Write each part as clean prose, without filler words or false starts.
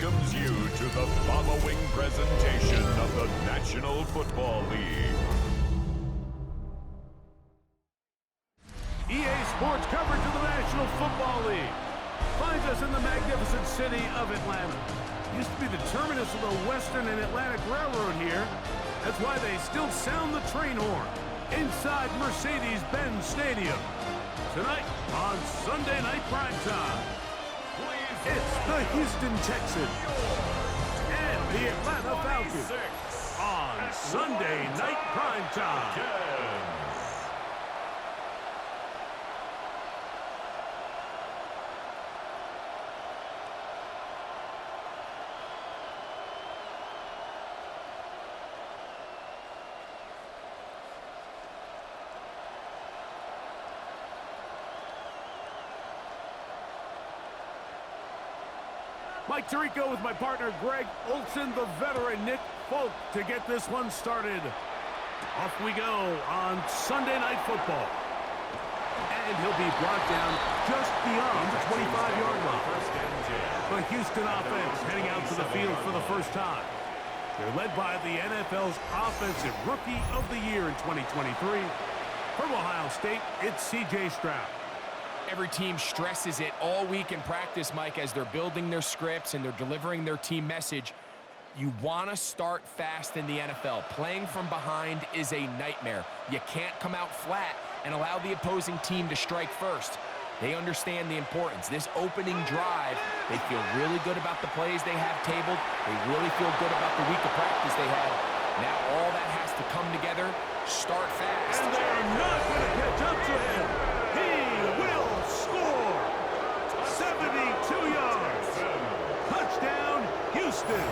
welcomes you to the following presentation of the National Football League. EA Sports coverage of the National Football League finds us in the magnificent city of Atlanta. Used to be the terminus of the Western and Atlantic Railroad here. That's why they still sound the train horn inside Mercedes-Benz Stadium. Tonight on Sunday Night Primetime, it's the Houston Texans and the Atlanta Falcons on Sunday Night Primetime. Mike Tirico with my partner Greg Olson, the veteran Nick Folk to get this one started. Off we go on Sunday Night Football. And he'll be brought down just beyond the 25-yard line. The Houston offense heading out to the field for the first time. They're led by the NFL's Offensive Rookie of the Year in 2023. From Ohio State, it's C.J. Stroud. Every team stresses it all week in practice, Mike, as they're building their scripts and they're delivering their team message. You want to start fast in the NFL. Playing from behind is a nightmare. You can't come out flat and allow the opposing team to strike first. They understand the importance. This opening drive, they feel really good about the plays they have tabled. They really feel good about the week of practice they had. Now all that has to come together, start fast. And they're not going to catch up to him. He will score 72 yards. Touchdown, Houston.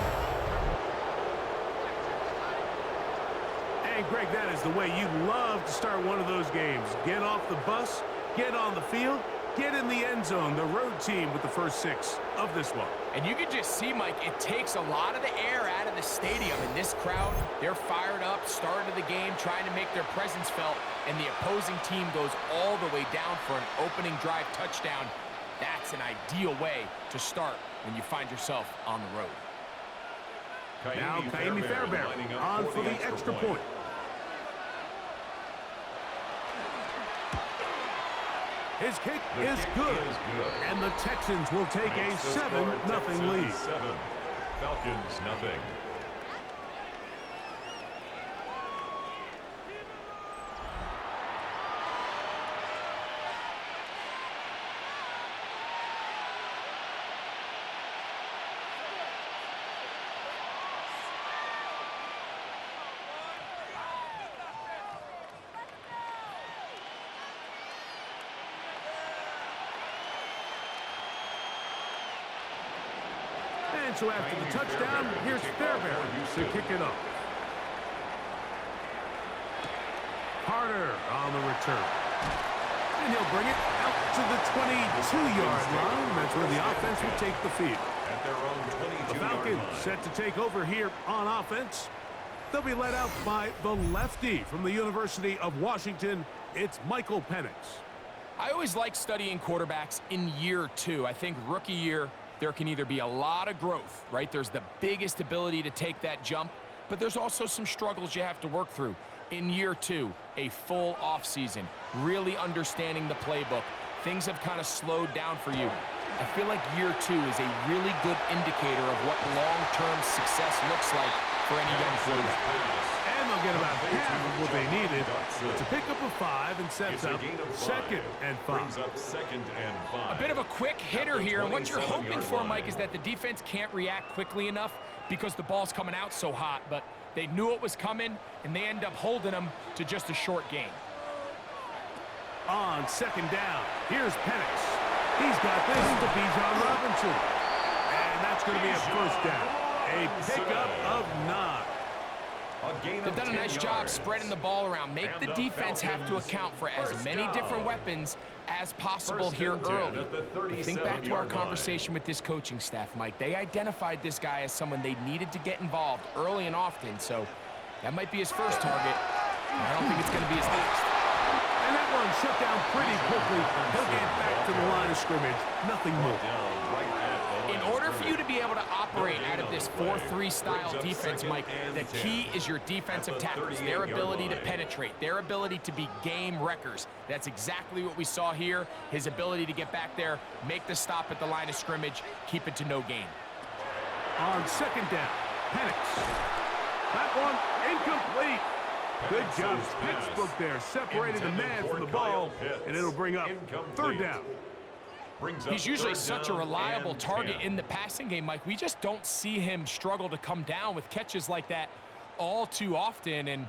And Greg, that is the way you love to start one of those games. Get off the bus, get on the field, get in the end zone. The road team with the first 6 of this one. And you can just see, Mike, it takes a lot of the air out of the stadium. And this crowd, they're fired up, started the game, trying to make their presence felt. And the opposing team goes all the way down for an opening drive touchdown. That's an ideal way to start when you find yourself on the road. Now Kaimi Fairbairn on for the extra point. His kick is good, and the Texans will take a 7-0 lead. Falcons nothing. And so after the touchdown, here's Fairbairn to kick it up. Carter on the return. And he'll bring it out to the 22-yard line. That's where the offense will take the field. At their own 22-yard The Falcons line. set to take over here on offense. They'll be led out by the lefty from the University of Washington. It's Michael Penix. I always like studying quarterbacks in year 2. I think rookie year, there can either be a lot of growth, right? There's the biggest ability to take that jump, but there's also some struggles you have to work through. In year 2, a full offseason, really understanding the playbook. Things have kind of slowed down for you. I feel like year 2 is a really good indicator of what long-term success looks like for any young quarterback. And they'll get about half of what they needed to pick up a 5 and sets up second and 5. A bit of a quick hitter here, and what you're hoping for, Mike, is that the defense can't react quickly enough because the ball's coming out so hot, but they knew it was coming, and they end up holding them to just a short gain. On second down, here's Penix. He's got this to Bijan Robinson. And that's going to be a first down. A pickup of 9. They've done a nice job spreading the ball around. Make the defense have to account for as many different weapons as possible here early. Think back to our conversation with this coaching staff, Mike. They identified this guy as someone they needed to get involved early and often, so that might be his first target. I don't think it's going to be his next. And that one shut down pretty quickly. He'll get back to the line of scrimmage. Nothing more. In order for you to be able to operate out of this 4-3 style defense, Mike, the key is your defensive tackles, their ability to penetrate, their ability to be game wreckers. That's exactly what we saw here, his ability to get back there, make the stop at the line of scrimmage, keep it to no gain. On second down, Penix. That one incomplete. Good job, Pittsburgh there, separating the man from the ball, and it'll bring up third down. He's usually such a reliable target in the passing game, Mike. We just don't see him struggle to come down with catches like that all too often. And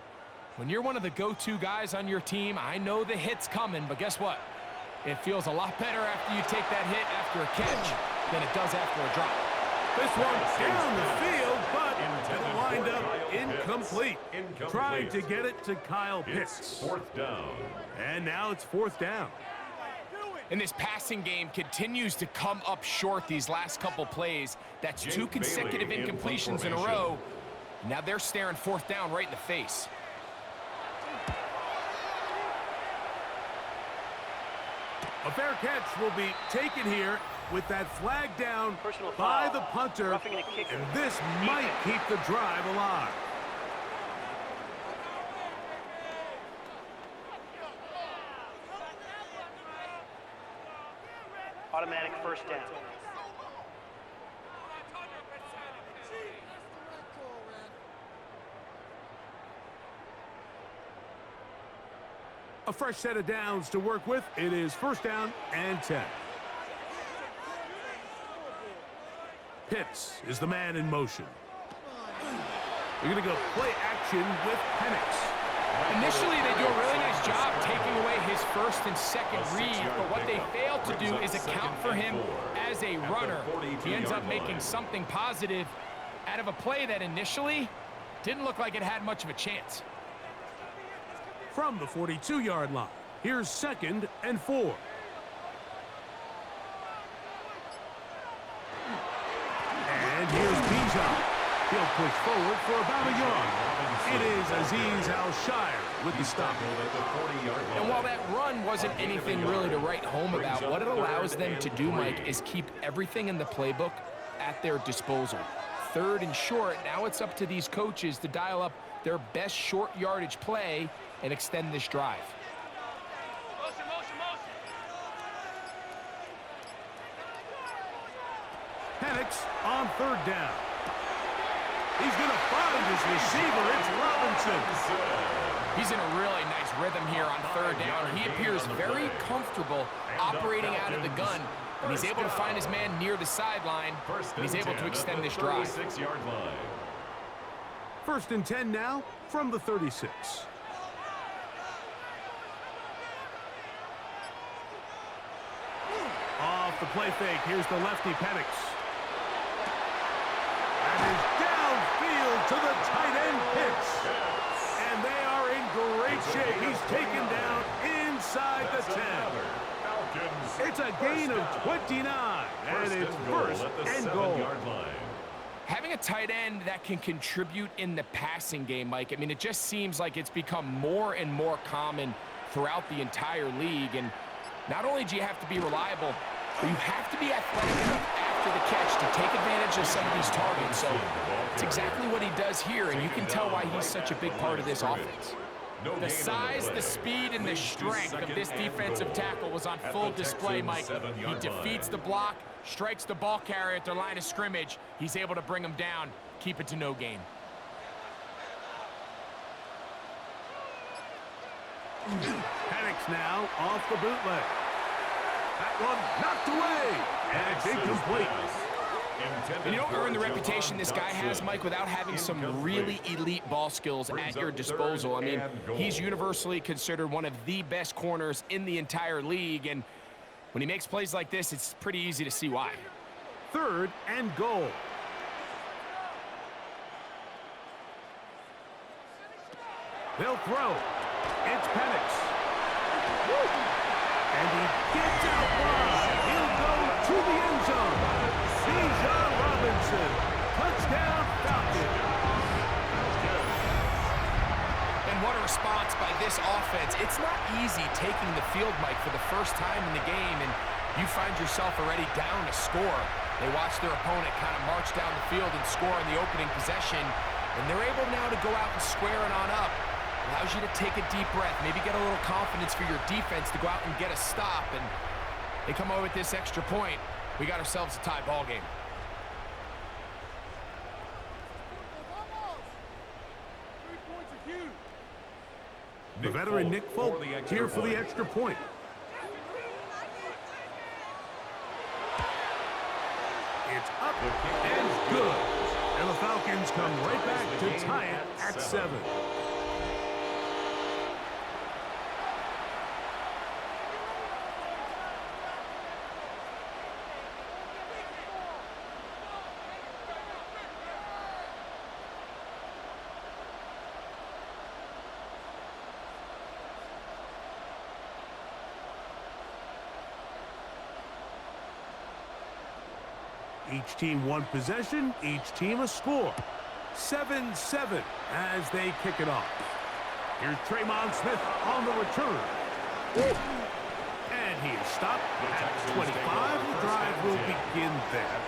when you're one of the go-to guys on your team, I know the hit's coming, but guess what? It feels a lot better after you take that hit after a catch than it does after a drop. This one down the field, but it'll wind up incomplete. Trying to get it to Kyle Pitts. Fourth down. And now it's fourth down. And this passing game continues to come up short these last couple plays. That's two consecutive incompletions in a row. Now they're staring fourth down right in the face. A fair catch will be taken here with that flag down by the punter, and this might keep the drive alive. Automatic first down. A fresh set of downs to work with. It is first down and 10. Pitts is the man in motion. We're going to go play action with Penix. Initially, they do a really nice job taking away his first and second read, but what they fail to do is account for him as a runner. He ends up making something positive out of a play that initially didn't look like it had much of a chance. From the 42-yard line, here's second and 4. And here's Bijan. He'll push forward for about a yard. It is Azeez Al-Shire with the stop. And while that run wasn't anything really to write home about, what it allows them to do, Mike, is keep everything in the playbook at their disposal. Third and short, now it's up to these coaches to dial up their best short yardage play and extend this drive. Penix on third down. He's going to find his receiver. It's Robinson. He's in a really nice rhythm here on third down. He appears very comfortable operating out of the gun, and he's able to find his man near the sideline, and he's able to extend this drive. First and 10 now from the 36. Off the play fake, here's the lefty Penix. And is downfield to the tight end Pitts. And they are in great shape. He's taken down inside the 10. It's a gain of 29, and it's first and goal. Having a tight end that can contribute in the passing game, Mike, I mean, it just seems like it's become more and more common throughout the entire league. And not only do you have to be reliable, but you have to be athletic enough after the catch to take advantage of some of these targets. So it's exactly what he does here, and you can tell why he's such a big part of this offense. The size, the speed, and the strength of this defensive tackle was on full display, Mike. He defeats the block, strikes the ball carrier at their line of scrimmage. He's able to bring him down, keep it to no gain. Penix now off the bootleg. That one knocked away, and it's incomplete. And you don't earn the reputation this guy has, Mike, without having some really elite ball skills at your disposal. I mean, he's universally considered one of the best corners in the entire league, and when he makes plays like this, it's pretty easy to see why. Third and goal. They'll throw. It's Penix. And he gets out wide. He'll go to the end zone. Bijan Robinson. Touchdown, Falcons. And what a response by this offense. It's not easy taking the field, Mike, for the first time in the game, and you find yourself already down a score. They watch their opponent kind of march down the field and score in the opening possession, and they're able now to go out and square it on up. Allows you to take a deep breath, maybe get a little confidence for your defense to go out and get a stop, and they come over with this extra point. We got ourselves a tie ball game. The veteran Nick Folk here for the extra point. It's up and good. And the Falcons come right back to tie it at 7. Each team one possession, each team a score. 7-7 as they kick it off. Here's Tremon Smith on the return. And he is stopped at 25. The drive will begin there.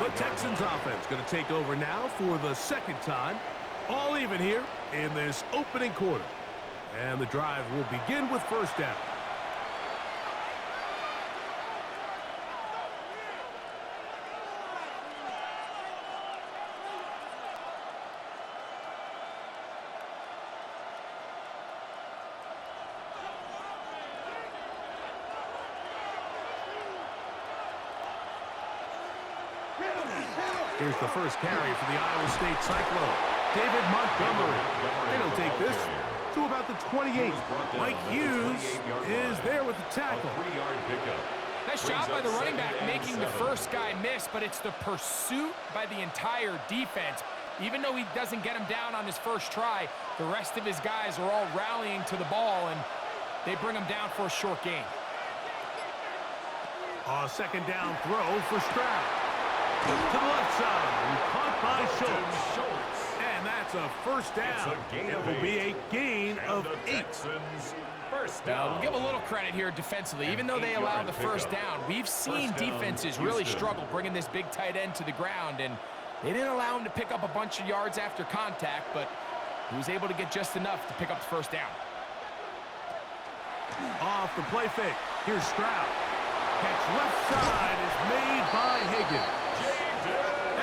The Texans offense going to take over now for the second time. All even here in this opening quarter. And the drive will begin with first down. Here's the first carry for the Iowa State Cyclone. David Montgomery. They don't take this to about the 28. Mike Hughes is there with the tackle. Nice job by the running back making the first guy miss, but it's the pursuit by the entire defense. Even though he doesn't get him down on his first try, the rest of his guys are all rallying to the ball, and they bring him down for a short gain. A second down throw for Stroud. To the left side, and caught by Schultz. And that's a first down. It will be a gain of 8. We'll give a little credit here defensively. Even though they allowed the first down, we've seen defenses really struggle bringing this big tight end to the ground, and they didn't allow him to pick up a bunch of yards after contact, but he was able to get just enough to pick up the first down. Off the play fake. Here's Stroud. Catch left side is made by Higgins.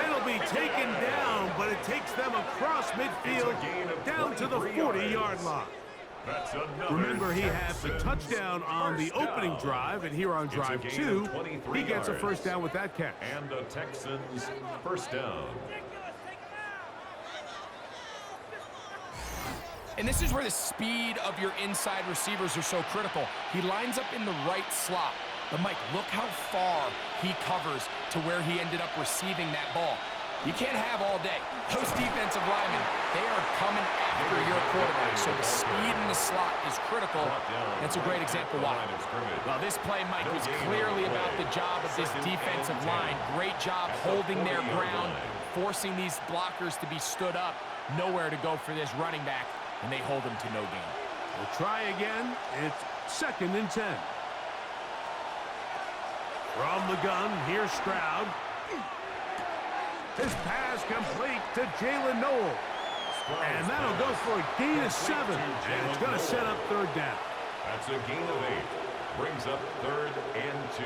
It'll be taken down, but it takes them across midfield down to the 40-yard line. Remember, he had the touchdown on the opening drive, and here on drive 2, he gets a first down with that catch. And the Texans first down. And this is where the speed of your inside receivers are so critical. He lines up in the right slot. But, Mike, look how far he covers to where he ended up receiving that ball. You can't have all day. Those defensive linemen, they are coming after your quarterback. So the speed in the slot is critical. That's a great example why. Well, this play, Mike, was clearly about the job of this defensive line. Great job holding their ground, forcing these blockers to be stood up. Nowhere to go for this running back, and they hold him to no gain. We'll try again. It's 2nd and 10. From the gun, here's Stroud. His pass complete to Jalen Noel. And that'll go for a gain of 7. And it's going to set up third down. That's a gain of 8. Brings up 3rd and 2.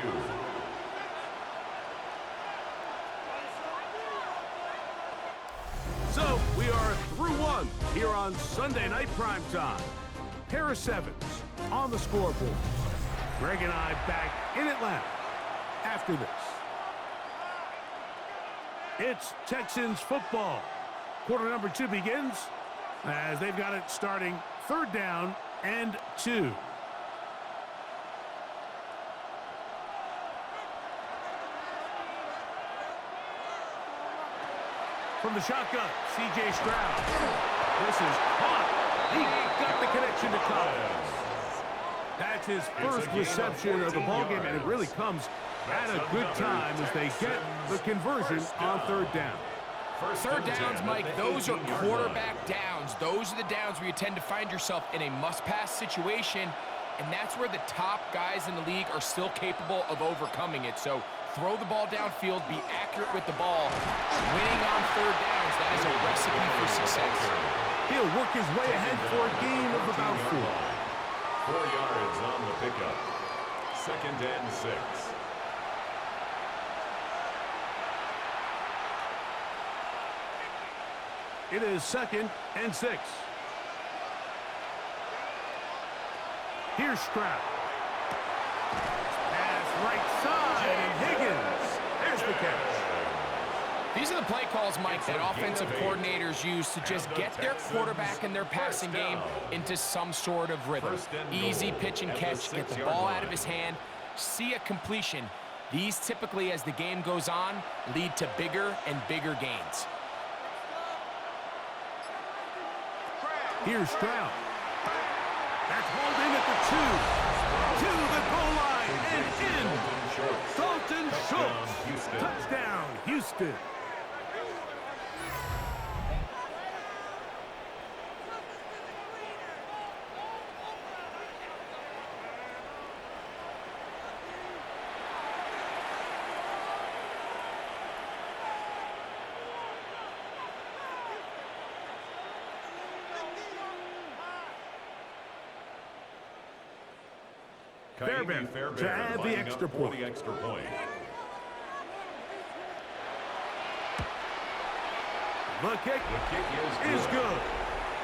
So we are through 1 here on Sunday Night Primetime. Harris Evans on the scoreboard. Greg and I back in Atlanta after this. It's Texans football. Quarter number 2 begins as they've got it starting 3rd down and 2. From the shotgun, C.J. Stroud. This is caught. He got the connection to Collins. That's his first reception of the ballgame, and it really comes at a good time as they get the conversion on 3rd down. Third downs, Mike, those are quarterback downs. Those are the downs where you tend to find yourself in a must-pass situation, and that's where the top guys in the league are still capable of overcoming it. So throw the ball downfield, be accurate with the ball. Winning on third downs, that is a recipe for success. He'll work his way ahead for a gain of about 4. 4 yards on the pickup. 2nd and 6. It is 2nd and 6. Here's Stroud. Pass right side, and Higgins. There's the catch. These are the play calls, Mike, that offensive coordinators use to just get their quarterback and their passing game into some sort of rhythm. Easy pitch and catch, get the ball out of his hand, see a completion. These typically, as the game goes on, lead to bigger and bigger gains. Here's Stroud. That's hauled in at the 2. To the goal line and in. Dalton Schultz. Touchdown, Houston. Fairbairn to add the extra point. The kick is good.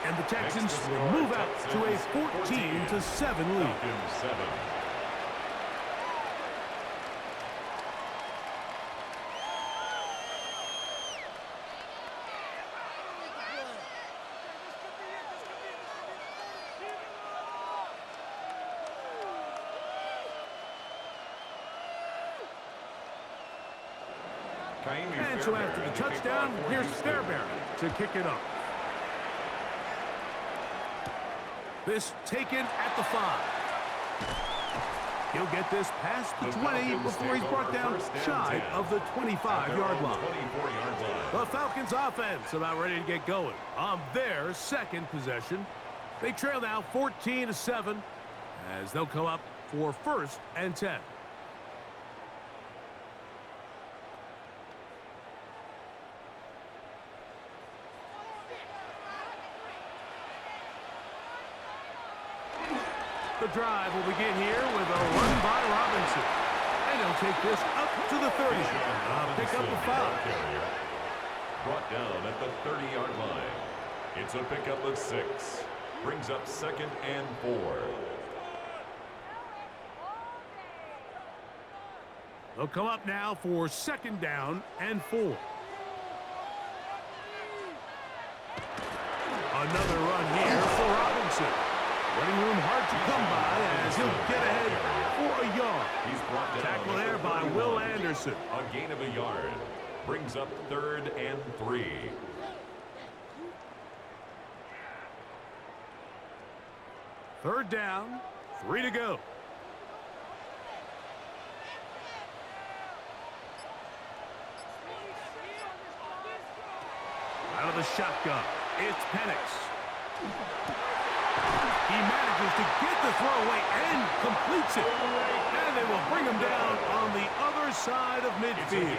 And the Texans will move out to a 14-7 lead. And so after the touchdown, here's Fairbairn to kick it up. This taken at the 5. He'll get this past the 20 before he's brought down shy of the 25-yard line. The Falcons offense about ready to get going on their second possession. They trail now 14-7 as they'll come up for 1st and 10. The drive will begin here with a run by Robinson. And he'll take this up to the 30. Pick up the 5. Brought down at the 30-yard line. It's a pickup of 6. Brings up 2nd and 4. They'll come up now for 2nd down and 4. Another run here for Robinson. Running room hard to come by as he'll get ahead for a yard. He's brought down. Tackle there by Will Anderson. A gain of a yard. Brings up 3rd and 3. Third down, 3 to go. Out of the shotgun, it's Penix. He manages to get the throw away and completes it. And they will bring him down on the other side of midfield.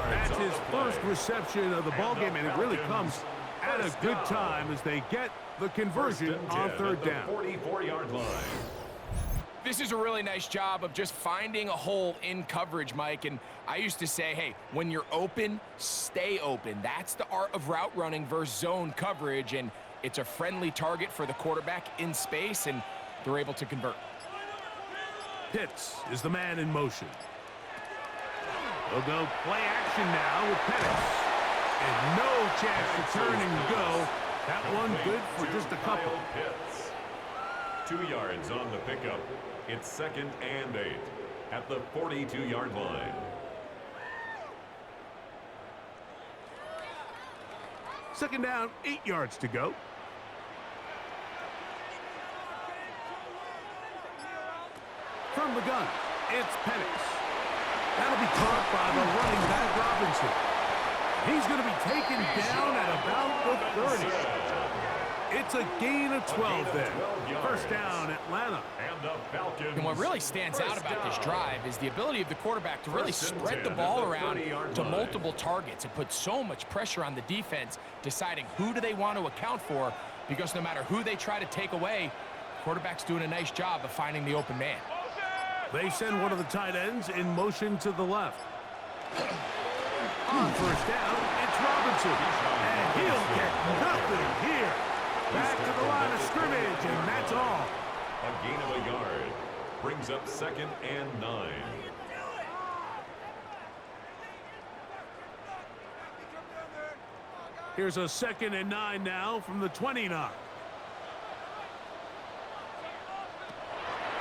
That's his first reception of the ballgame, and it really comes at a good time as they get the conversion on 3rd down. 44-yard line. This is a really nice job of just finding a hole in coverage, Mike. And I used to say, hey, when you're open, stay open. That's the art of route running versus zone coverage. And it's a friendly target for the quarterback in space, and they're able to convert. Pitts is the man in motion. They'll go play action now with Penix. And no chance to turn and go. That one good for just a couple. 2 yards on the pickup. It's 2nd and 8 at the 42-yard line. Second down, 8 yards to go. From the gun, it's Penix. That'll be caught by the running back Robinson. He's going to be taken down at about the 30. It's a gain of 12 there. First down, Atlanta. And the Falcons. And what really stands out about this drive is the ability of the quarterback to really spread the ball around to multiple targets and put so much pressure on the defense, deciding who do they want to account for, because no matter who they try to take away, the quarterback's doing a nice job of finding the open man. They send one of the tight ends in motion to the left. On first down, it's Robinson. And he'll get nothing here. Back to the line of scrimmage, and that's all. A gain of a yard. Brings up 2nd and 9. Here's a 2nd and 9 now from the 29.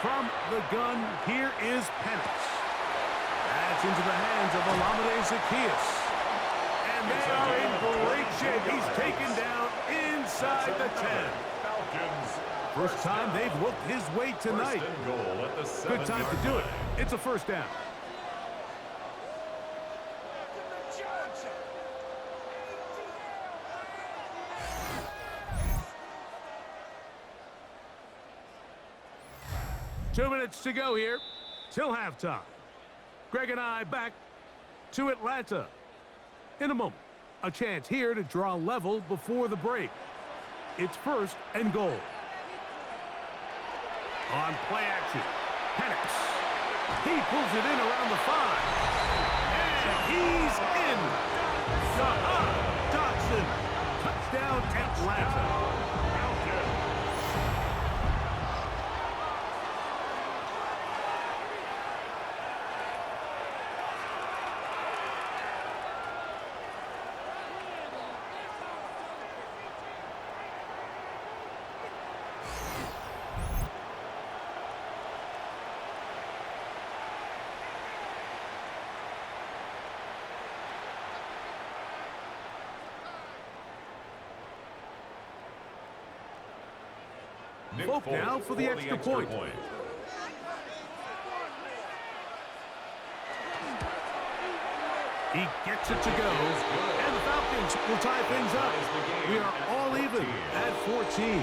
From the gun, here is Penix. That's into the hands of Olamide Zaccheaus. And they are in great shape. He's taken down inside the 10. Falcons. First time they've looked his way tonight. First and goal at the Good time to do it. It's a first down. Two minutes to go here till halftime. Greg and I back to Atlanta. In a moment, a chance here to draw level before the break. It's first and goal. On play action, Penix. He pulls it in around the 5. And he's in. Dodson. Touchdown, Atlanta. Folk now for the extra point. He gets it to go, and the Falcons will tie things up. We are all even at 14.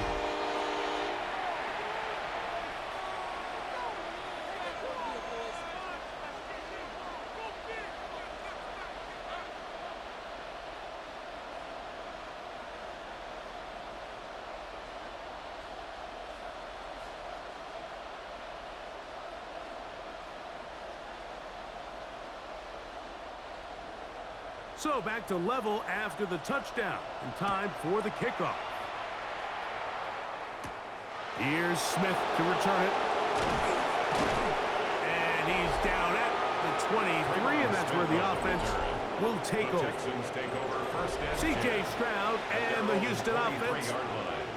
So back to level after the touchdown, and time for the kickoff. Here's Smith to return it. And he's down at the 23, and that's where the offense will take over. C.J. Stroud and the Houston offense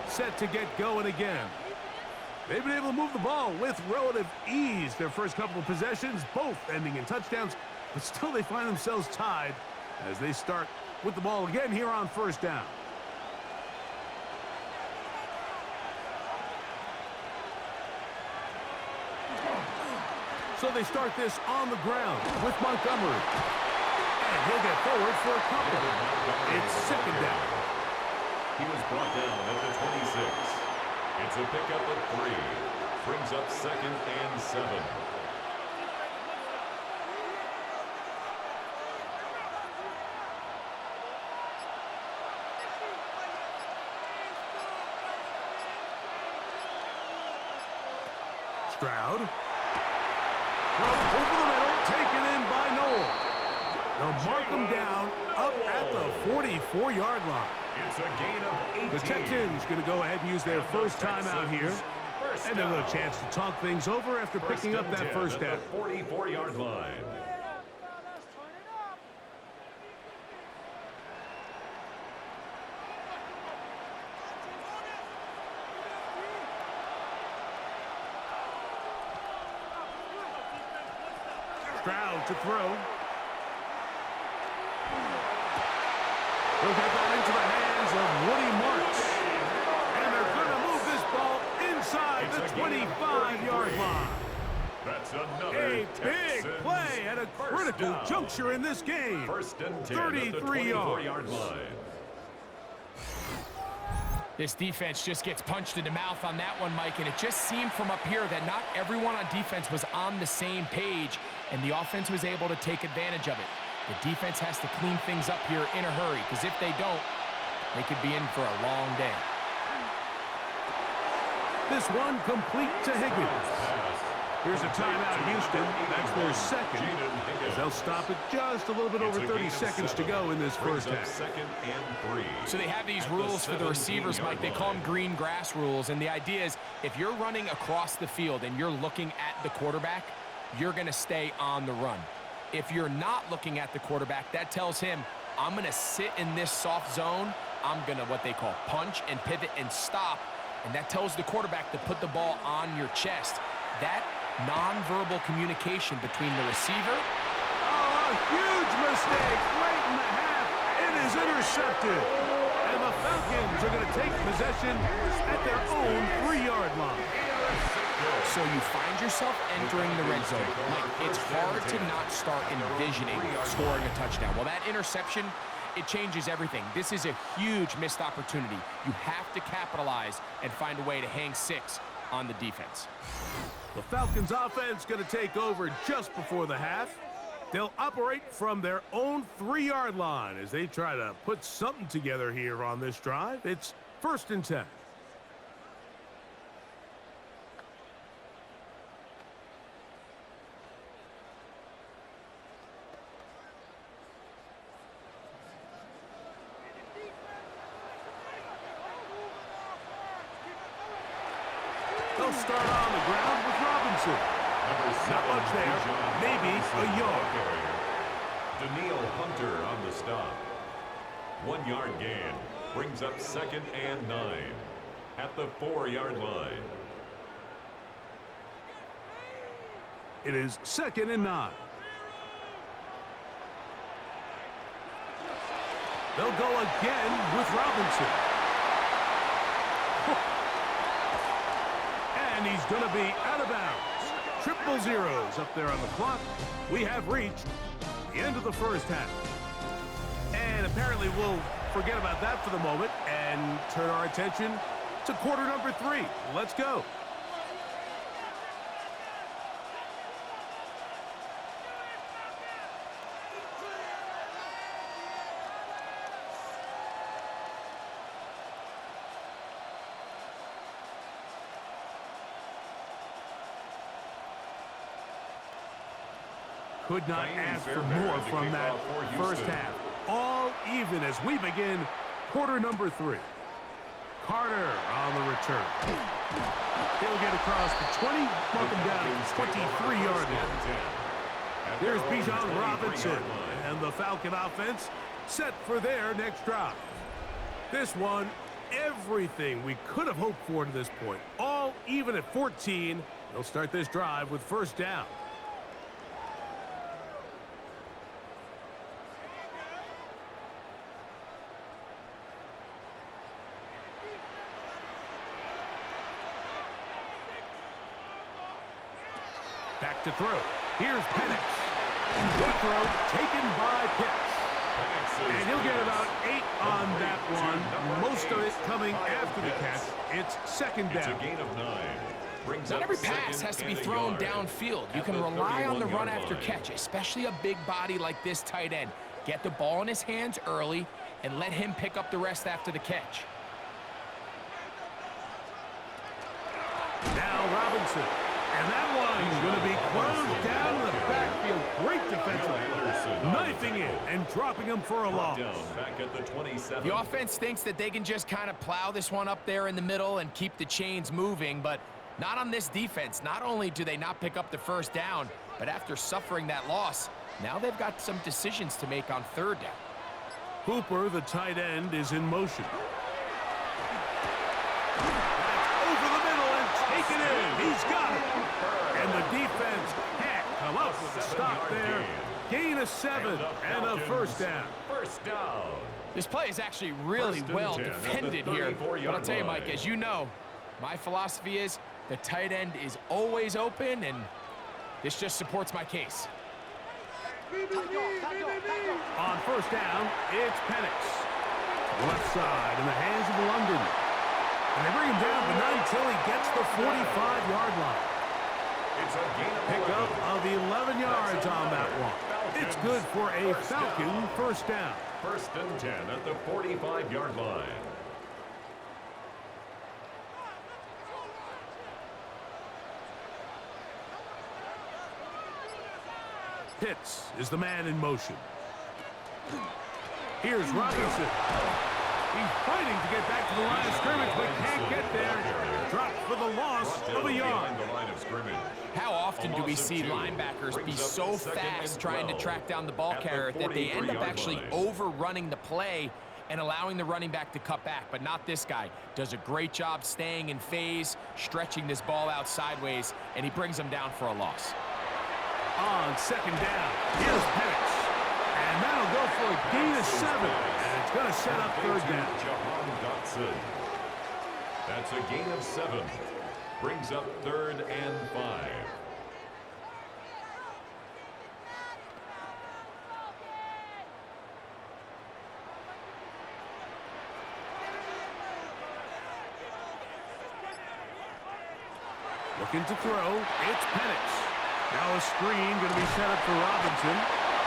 set to get going again. They've been able to move the ball with relative ease. Their first couple of possessions, both ending in touchdowns, but still they find themselves tied as they start with the ball again here on first down. So they start this on the ground with Montgomery. And he'll get forward for a couple. It's 2nd down. He was brought down at the 26. It's a pickup of 3. Brings up 2nd and 7. Stroud. Over the middle, taken in by Noel. They'll mark him down up at the 44-yard line. It's a gain of 18. The Texans going to go ahead and use their first timeout here. And they'll have a chance to talk things over after picking up that first down. 44-yard line. Stroud to throw. He'll get that into the hands of Woody Marks. And they're going to move this ball inside the 25-yard line. That's another A big play at a critical juncture in this game. First and 10 33 at the 24-yard line. This defense just gets punched in the mouth on that one, Mike, and it just seemed from up here that not everyone on defense was on the same page, and the offense was able to take advantage of it. The defense has to clean things up here in a hurry, because if they don't, they could be in for a long day. This one complete to Higgins. Here's a timeout, Houston. That's their second, as they'll stop it just a little bit over 30 seconds to go in this first half. Second and 3. So they have these rules for the receivers, Mike. They call them green grass rules, and the idea is if you're running across the field and you're looking at the quarterback, you're going to stay on the run. If you're not looking at the quarterback, that tells him, I'm going to sit in this soft zone. I'm going to what they call punch and pivot and stop, and that tells the quarterback to put the ball on your chest. That nonverbal communication between the receiver. Oh, a huge mistake late in the half. It is intercepted. And the Falcons are going to take possession at their own 3-yard line. So you find yourself entering the red zone. Like, it's hard to not start envisioning scoring a touchdown. Well, that interception, it changes everything. This is a huge missed opportunity. You have to capitalize and find a way to hang 6 on the defense. The Falcons offense going to take over just before the half. They'll operate from their own 3-yard line as they try to put something together here on this drive. It's 1st and 10. They'll start on the ground with Robinson. Not much there. Maybe a yard. Daniil Hunter on the stop. 1-yard gain. Brings up 2nd and 9. At the 4-yard line. It is 2nd and 9. They'll go again with Robinson. And he's going to be out of bounds. Triple zeros up there on the clock. We have reached the end of the first half. And apparently we'll forget about that for the moment and turn our attention to quarter number 3. Let's go. Could not ask for more from that first half. All even as we begin quarter number 3. Carter on the return. He'll get across the 20, mark him down 23-yard line. There's Bijan Robinson, and the Falcon offense set for their next drive. This one, everything we could have hoped for to this point. All even at 14. They'll start this drive with 1st down. Back to throw. Here's Penix. Good throw taken by Pitts. And he'll get about 8 on that one. Most of it coming after the catch. It's 2nd down. It's a gain of 9. Not every pass has to be thrown downfield. You can rely on the run after catch, especially a big body like this tight end. Get the ball in his hands early and let him pick up the rest after the catch. Now Robinson. And that one's going to be closed down in the backfield. Great defensive. Knifing in and dropping him for a loss. Back at the 27. The offense thinks that they can just kind of plow this one up there in the middle and keep the chains moving, but not on this defense. Not only do they not pick up the 1st down, but after suffering that loss, now they've got some decisions to make on 3rd down. Hooper, the tight end, is in motion. Taken in. He's got it. And the defense can't come up with a stop there. Gain of 7 and a 1st down. 1st down. This play is actually really well defended here. But I'll tell you, Mike, as you know, my philosophy is the tight end is always open, and this just supports my case. On 1st down, it's Penix. Left side in the hands of London. And they bring him down, but not until he gets the 45-yard line. It's a gain of Pickup of 11 yards on that one. It's good for a Falcon first down. First and 10 at the 45-yard line. Pitts is the man in motion. Here's Robinson. He's fighting to get back to the line of scrimmage, but can't get there. Dropped for the loss of a yard. How often do we see linebackers be so fast trying to track down the ball carrier that they end up actually overrunning the play and allowing the running back to cut back? But not this guy. Does a great job staying in phase, stretching this ball out sideways, and he brings them down for a loss. On second down, here's Penix. And that'll go for a gain of 7. And it's going to set up third down. That's a gain of 7. Brings up 3rd and 5. Looking to throw, it's Penix. Now a screen going to be set up for Robinson.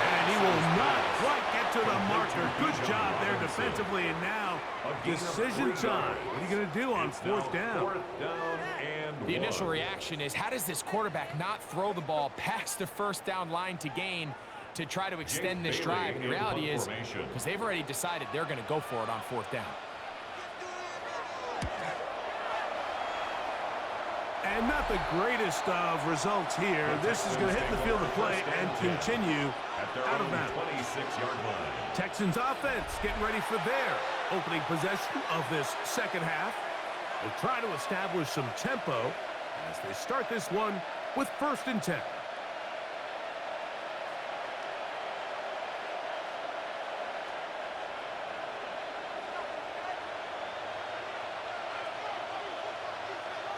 And he will not quite get to the marker. Good job there defensively. And now, decision time. What are you going to do on fourth down? The initial reaction is, how does this quarterback not throw the ball past the first down line to gain to try to extend this drive? And the reality is, because they've already decided they're going to go for it on fourth down. And not the greatest of results here. This is going to hit the field of play and continue out of bounds. Texans offense getting ready for their opening possession of this second half. They'll try to establish some tempo as they start this one with 1st and 10.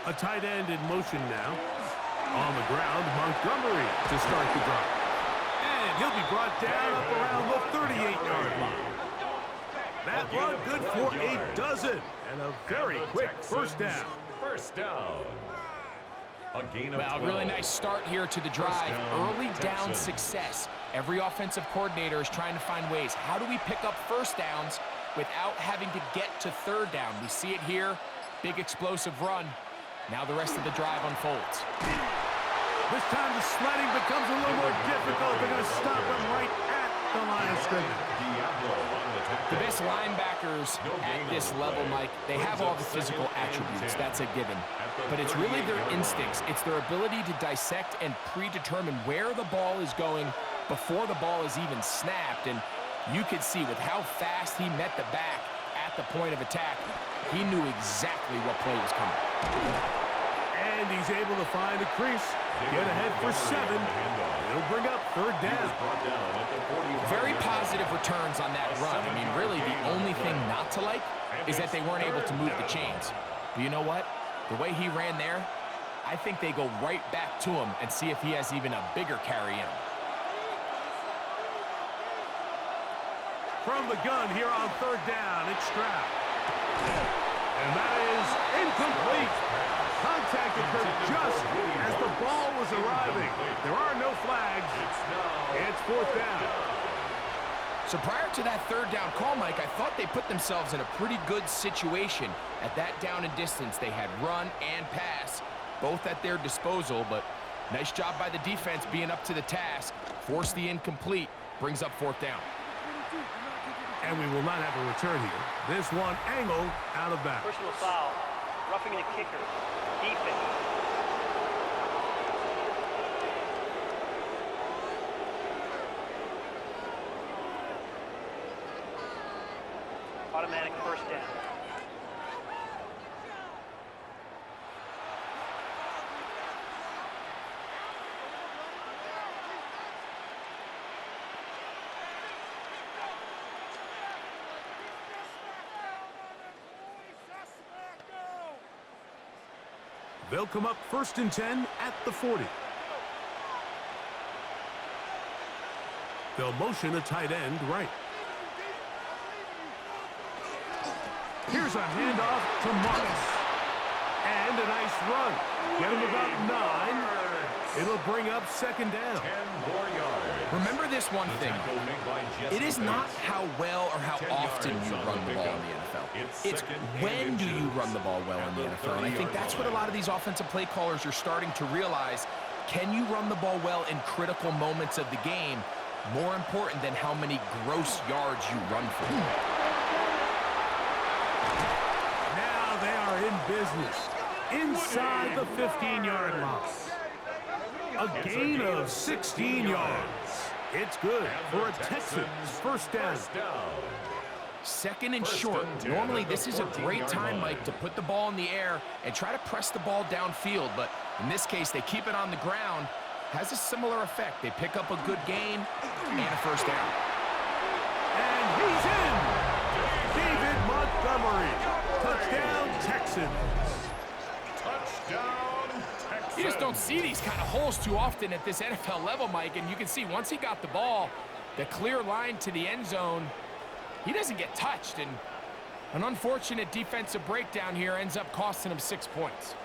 A tight end in motion now. On the ground, Montgomery to start the drive. And he'll be brought down up around the 38-yard line. That run good for a dozen. And a very quick first down. First down. A gain of 12. Well, a really nice start here to the drive. Early down success. Every offensive coordinator is trying to find ways. How do we pick up first downs without having to get to third down? We see it here. Big explosive run. Now the rest of the drive unfolds. This time the sledding becomes a little more difficult. They're going to stop him right at the line of scrimmage. The best linebackers at this level, Mike, they have all the physical attributes. That's a given. But it's really their instincts. It's their ability to dissect and predetermine where the ball is going before the ball is even snapped. And you could see with how fast he met the back at the point of attack, he knew exactly what play was coming. And he's able to find a crease. Get ahead for 7. It'll bring up third down. Very positive returns on that run. I mean, really, the only thing not to like is that they weren't able to move the chains. But you know what? The way he ran there, I think they go right back to him and see if he has even a bigger carry in him. From the gun here on third down, it's Stroud. And that is incomplete. Contact occurred just as the ball was arriving. There are no flags. It's fourth down. So prior to that third down call, Mike, I thought they put themselves in a pretty good situation. At that down and distance, they had run and pass, both at their disposal, but nice job by the defense being up to the task. Force the incomplete, brings up fourth down. And we will not have a return here. This one angled out of bounds. Personal foul. Roughing the kicker. Defense. Automatic first down. They'll come up 1st and 10 at the 40. They'll motion a tight end right. Here's a handoff to Marks. And a nice run. Get him about 9. It'll bring up second down. 10 more yards. Remember this one thing. It is not how well or how often you run the ball in the NFL. It's when do you run the ball well in the NFL. And I think that's what a lot of these offensive play callers are starting to realize. Can you run the ball well in critical moments of the game? More important than how many gross yards you run for. Now they are in business. Inside the 15-yard line. A gain of 16 yards. It's good for a Texans first down. Second and short. Normally, this is a great time, Mike, to put the ball in the air and try to press the ball downfield. But in this case, they keep it on the ground. Has a similar effect. They pick up a good gain and a first down. And he's in. David Montgomery. Touchdown, Texans. Touchdown, Texans. You just don't see these kind of holes too often at this NFL level, Mike. And you can see once he got the ball, the clear line to the end zone, he doesn't get touched. And an unfortunate defensive breakdown here ends up costing him 6 points.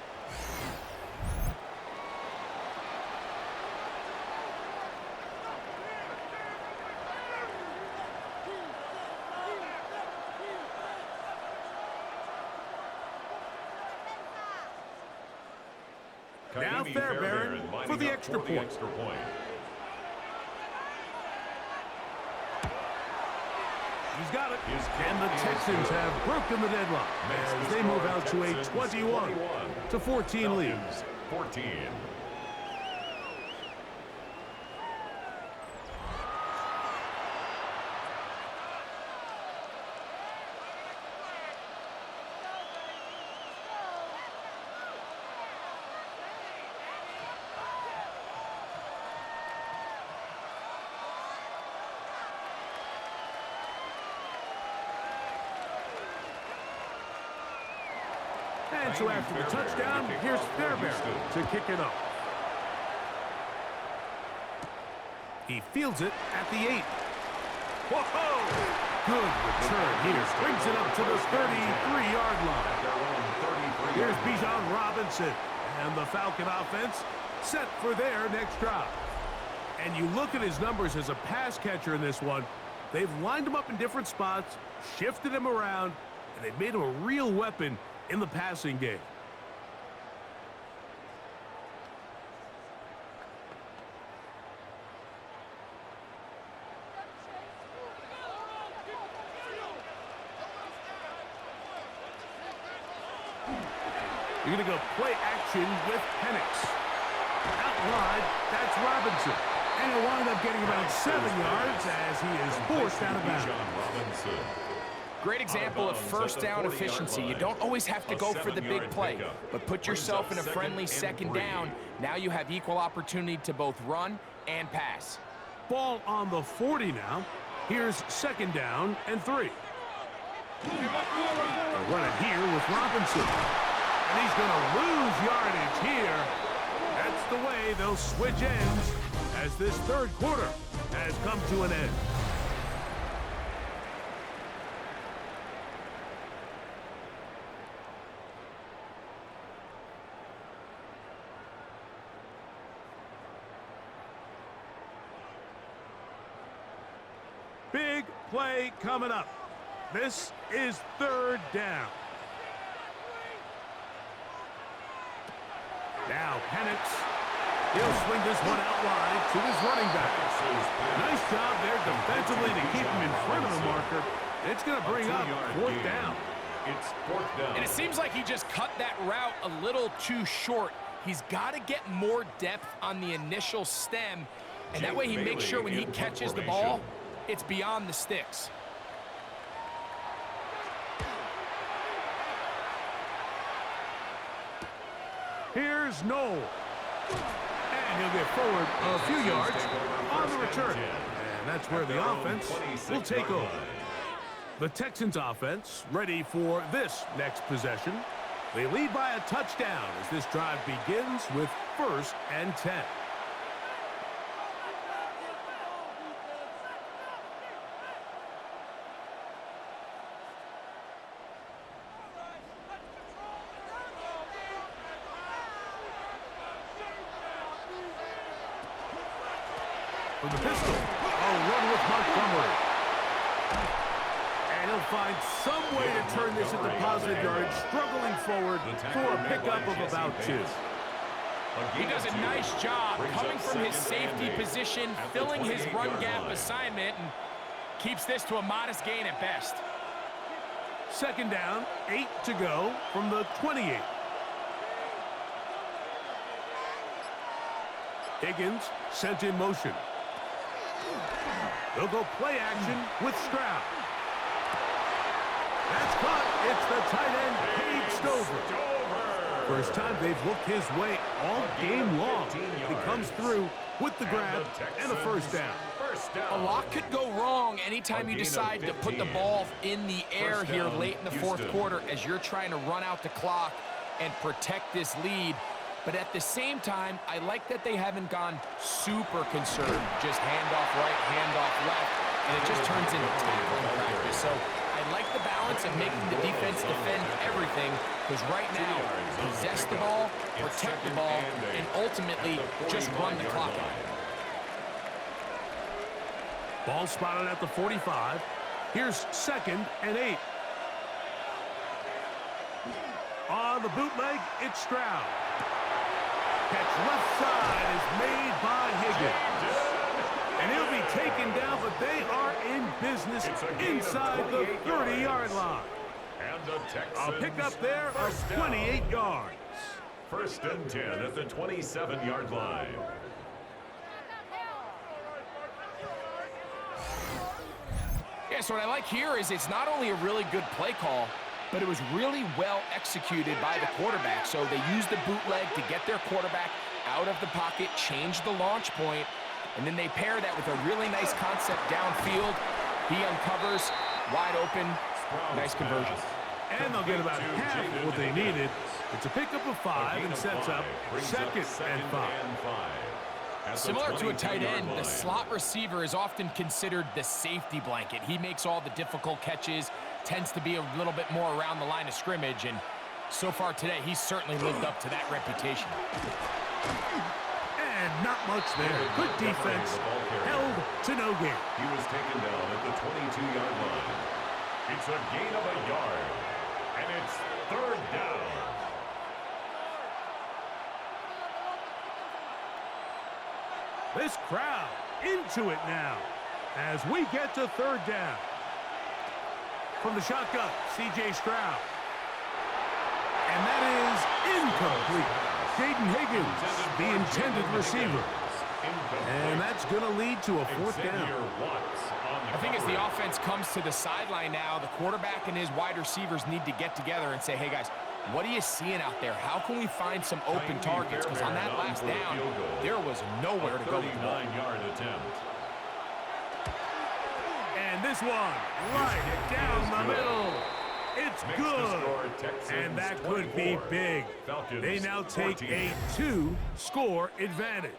Now Fairbairn for the extra point. He's got it. And the Texans have broken the deadlock as they move out to a 21-14 lead. 14. And so after the touchdown, here's Fairbairn to kick it off. He fields it at the 8. Whoa! Good return here. Brings it up to the 33-yard line. Here's Bijan Robinson. And the Falcon offense set for their next drive. And you look at his numbers as a pass catcher in this one. They've lined him up in different spots, shifted him around, and they've made him a real weapon in the passing game. You're going to go play action with Penix. Out wide, that's Robinson. And he'll wind up getting about 7 yards as he is forced out of bounds. Great example of first down efficiency. You don't always have to go for the big play, but put yourself in a friendly second down. Now you have equal opportunity to both run and pass. Ball on the 40 now. Here's second down and 3. They'll run it here with Robinson. And he's going to lose yardage here. That's the way they'll switch ends as this third quarter has come to an end. Big play coming up. This is third down. Now Penix. He'll swing this one out wide to his running back. Nice job there defensively to keep him in front of the marker. It's going to bring up fourth down. It's fourth down. And it seems like he just cut that route a little too short. He's got to get more depth on the initial stem, and that way he makes sure when he catches the ball, it's beyond the sticks. Here's Noel. And he'll get forward a few yards on the return. And that's where the offense will take over. The Texans offense ready for this next possession. They lead by a touchdown as this drive begins with 1st and 10. from the pistol. Oh, run with Montgomery. And he'll find some way to turn this into positive yardage, struggling forward for a pickup of about 2. He does a nice job coming from his safety position, filling his run gap assignment, and keeps this to a modest gain at best. Second down, 8 to go from the 28. Higgins sent in motion. They'll go play action with Stroud. That's caught. It's the tight end, Paige Stover. First time they've looked his way all game long. He comes through with the grab and a first down. A lot could go wrong anytime you decide to put the ball in the air here late in the fourth quarter as you're trying to run out the clock and protect this lead. But at the same time, I like that they haven't gone super conservative. Just handoff right, handoff left, and it just turns into tackling practice. So I like the balance of making the defense defend everything, because right now, possess the ball, protect the ball, and ultimately just run the clock out. Ball spotted at the 45. Here's 2nd and 8. On the bootleg, it's Stroud. Catch left side is made by Higgins. And he'll be taken down, but they are in business inside the 30-yard line. A pickup there of 28 yards. 1st and 10 at the 27-yard line. Yeah, so what I like here is it's not only a really good play call, but it was really well executed by the quarterback. So they used the bootleg to get their quarterback out of the pocket, change the launch point, and then they pair that with a really nice concept downfield. He uncovers, wide open, nice conversion. And they'll get about half of what they needed. It's a pickup of 5 and sets up 2nd and 5. Similar to a tight end, the slot receiver is often considered the safety blanket. He makes all the difficult catches, tends to be a little bit more around the line of scrimmage, and so far today, he's certainly lived up to that reputation. And not much there. Good defense, held to no gain. He was taken down at the 22-yard line. It's a gain of a yard, and it's 3rd down. This crowd into it now as we get to 3rd down. From the shotgun, C.J. Stroud. And that is incomplete. Jaden Higgins, the intended receiver. And that's going to lead to a 4th down. I think as the offense comes to the sideline now, the quarterback and his wide receivers need to get together and say, hey, guys, what are you seeing out there? How can we find some open targets? Because on that last down, there was nowhere to go with the ball. 39-yard attempt. And this one, right down the middle. It's good. And that could be big. They now take a 2-score advantage.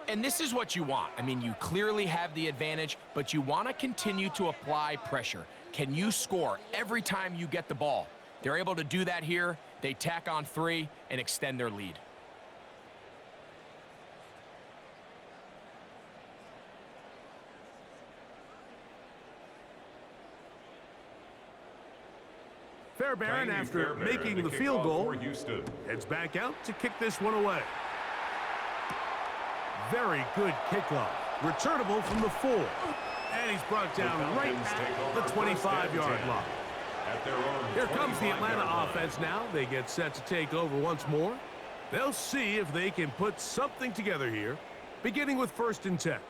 And this is what you want. I mean, you clearly have the advantage, but you want to continue to apply pressure. Can you score every time you get the ball? They're able to do that here. They tack on 3 and extend their lead. Fairbairn, after making the field goal, heads back out to kick this one away. Very good kickoff. Returnable from the 4. And he's brought down right at the 25-yard line. Here comes the Atlanta offense now. They get set to take over once more. They'll see if they can put something together here, beginning with 1st and 10.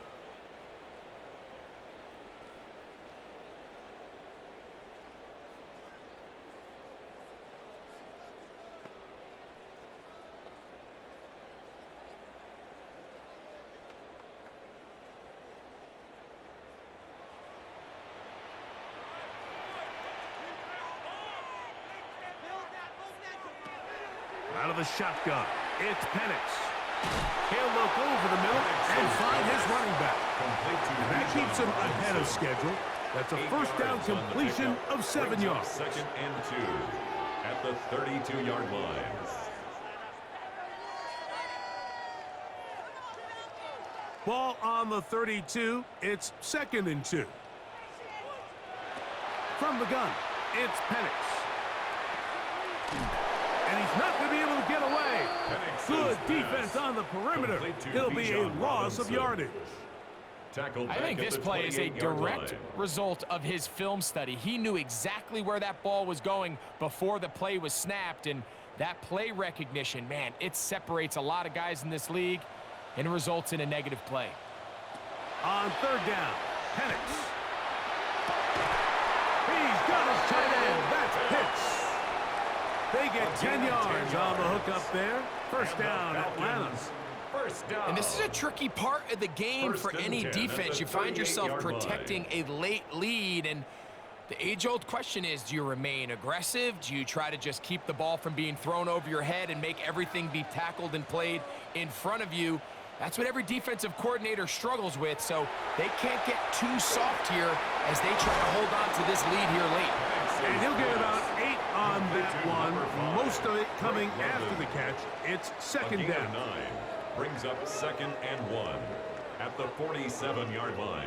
Out of the shotgun, it's Penix. He'll look over the middle and find his running back. And that keeps him ahead of schedule. That's a 1st down completion of 7 yards. 2nd and 2 at the 32-yard line. Ball on the 32. It's 2nd and 2. From the gun, it's Penix. And he's not going to be able to get away. Good defense on the perimeter. It'll be a loss of yardage. I think this play is a direct result of his film study. He knew exactly where that ball was going before the play was snapped, and that play recognition, man, it separates a lot of guys in this league and results in a negative play. On 3rd down, Penix. He's got his tight end. That's Pitts. They get 10 yards on the hook up there. 1st down, Atlanta. And this is a tricky part of the game for any defense. You find yourself protecting a late lead, and the age-old question is, do you remain aggressive? Do you try to just keep the ball from being thrown over your head and make everything be tackled and played in front of you? That's what every defensive coordinator struggles with, so they can't get too soft here as they try to hold on to this lead here late. And he'll get about 8 on that one, most of it coming after the catch. It's 2nd down. 9 brings up 2nd and 1 at the 47-yard line.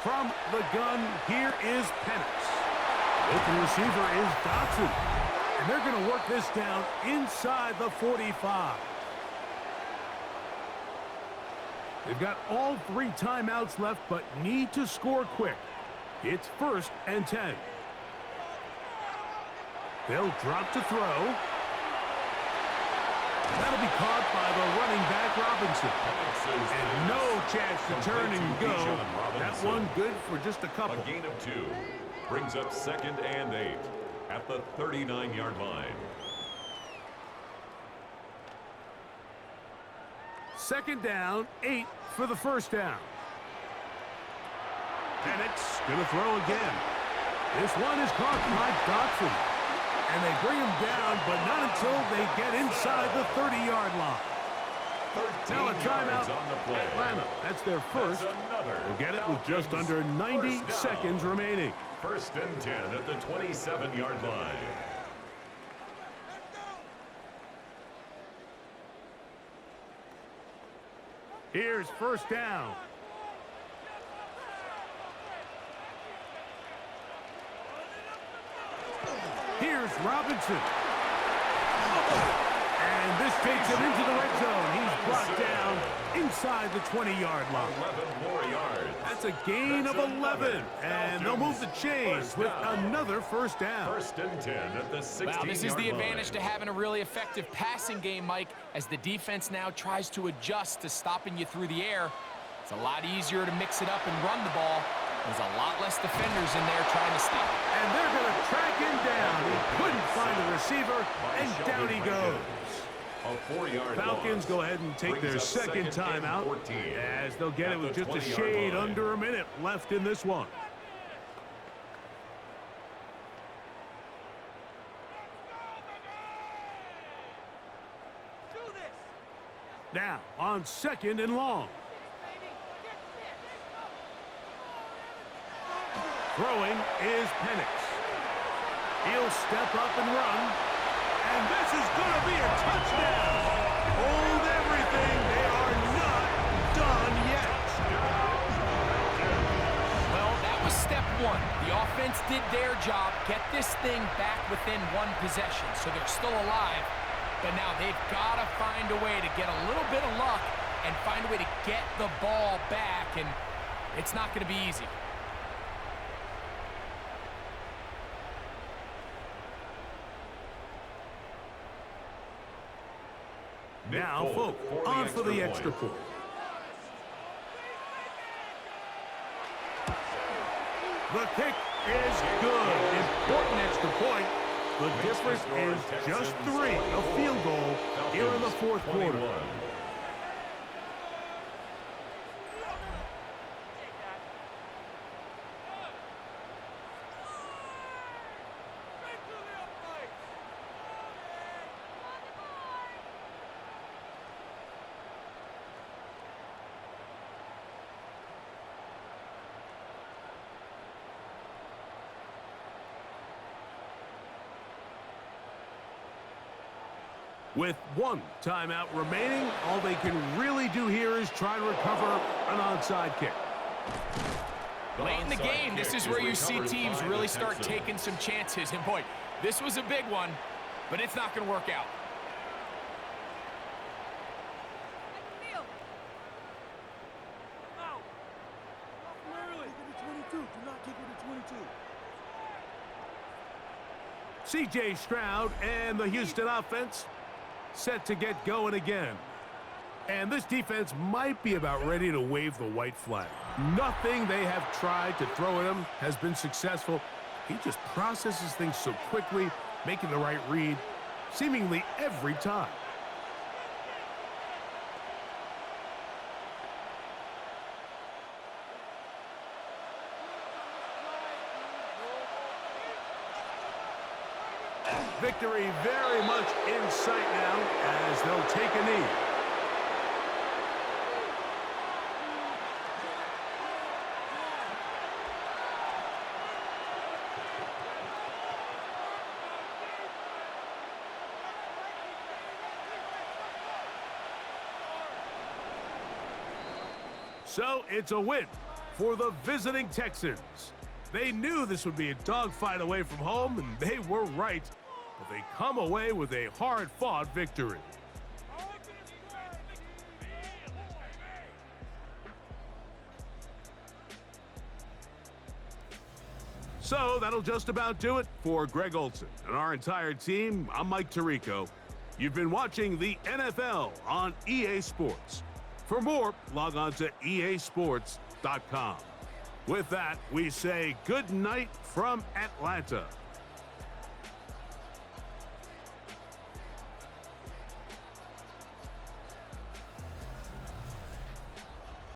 From the gun, here is Penix. Open receiver is Dotson. And they're going to work this down inside the 45. They've got all 3 timeouts left, but need to score quick. It's 1st and 10. They'll drop to throw. That'll be caught by the running back, Robinson. And no chance to turn and go. That one good for just a couple. A gain of 2 brings up 2nd and 8 at the 39-yard line. 2nd down, 8 for the 1st down. Penix gonna throw again. This one is caught by Dotson. And they bring him down, but not until they get inside the 30-yard line. Now a timeout, Atlanta. That's their first. They'll get it with just under 90 seconds remaining. 1st and 10 at the 27-yard line. Here's 1st down. Here's Robinson. And this takes him into the red zone. He's brought down inside the 20-yard line. 11 more yards. That's a gain of 11. And they'll move the chains with another 1st down. 1st and 10 at the 16-yard line. Well, this is the advantage to having a really effective passing game, Mike, as the defense now tries to adjust to stopping you through the air. It's a lot easier to mix it up and run the ball. There's a lot less defenders in there trying to stop. And they're going to track him down. He couldn't find a receiver, and down he goes. A 4-yard Falcons go ahead and take their 2nd timeout, as they'll get it with just a shade under a minute left in this one. Now on 2nd and long. Throwing is Penix. He'll step up and run. And this is going to be a touchdown. Hold everything. They are not done yet. Well, that was step 1. The offense did their job, get this thing back within 1 possession, so they're still alive. But now they've got to find a way to get a little bit of luck and find a way to get the ball back, and it's not going to be easy. Now, Folk, on for the extra point. The kick is good. Important extra point. The difference is just 3. A field goal here in the 4th quarter. With one timeout remaining, all they can really do here is try to recover an onside kick. Late in the game, this is where you see teams really start taking some chances. And boy, this was a big one, but it's not going to work out. C.J. Stroud and the Houston offense set to get going again. And this defense might be about ready to wave the white flag. Nothing they have tried to throw at him has been successful. He just processes things so quickly, making the right read seemingly every time. Victory very much in sight now as they'll take a knee. So it's a win for the visiting Texans. They knew this would be a dogfight away from home, and they were right. But they come away with a hard-fought victory. So that'll just about do it for Greg Olson and our entire team. I'm Mike Tirico. You've been watching the NFL on EA Sports. For more, log on to easports.com. With that, we say good night from Atlanta.